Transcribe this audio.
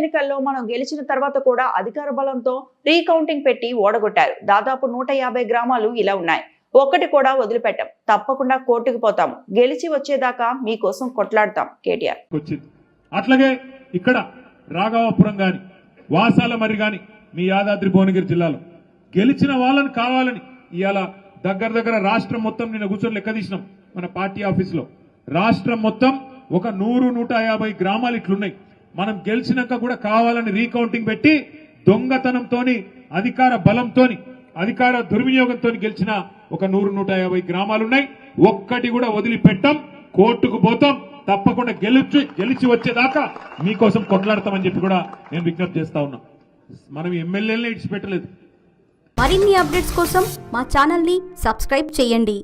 ఎన్నికల్లో మనం గెలిచిన తర్వాత కూడా అధికార బలంతో రీకౌంటింగ్ పెట్టి ఓడగొట్టారు. దాదాపు 150 గ్రామాలు ఇలా ఉన్నాయి. ఒక్కటి కూడా వదిలిపెట్టాం. తప్పకుండా కోర్టుకు పోతాం. గెలిచి వచ్చేదాకా మీకోసం కొట్లాడతాం. కేటీఆర్ అట్లాగే ఇక్కడ రాఘవాపురం గాని వాసాల మరి గాని మీ యాదాద్రి భువనగిరి జిల్లాలో గెలిచిన వాళ్ళని కావాలని ఇవాళ దగ్గర రాష్ట్రం మొత్తం నిన్న కూర్చొని లెక్క తీసినాం. మన పార్టీ ఆఫీస్ లో రాష్ట్రం మొత్తం ఒక 100-150 గ్రామాలు ఇట్లున్నాయి. మనం గెలిచినాక కూడా కావాలని రీకౌంటింగ్ పెట్టి దొంగతనంతోని అధికార బలంతోని అధికార దుర్వినియోగంతో గెలిచిన ఒక 100-150 గ్రామాలున్నాయి. ఒక్కటి కూడా వదిలిపెట్టాం. కోర్టుకు పోతాం. తప్పకుండా గెలిచి వచ్చేదాకా మీకోసం కొట్లాడతామని చెప్పి కూడా నేను విజ్ఞప్తి చేస్తా ఉన్నా. మనం ఎమ్మెల్యేలనే ఇడిచిపెట్టలేదు. మరిన్ని అప్డేట్స్ కోసం మా ఛానల్ ని సబ్స్క్రైబ్ చేయండి.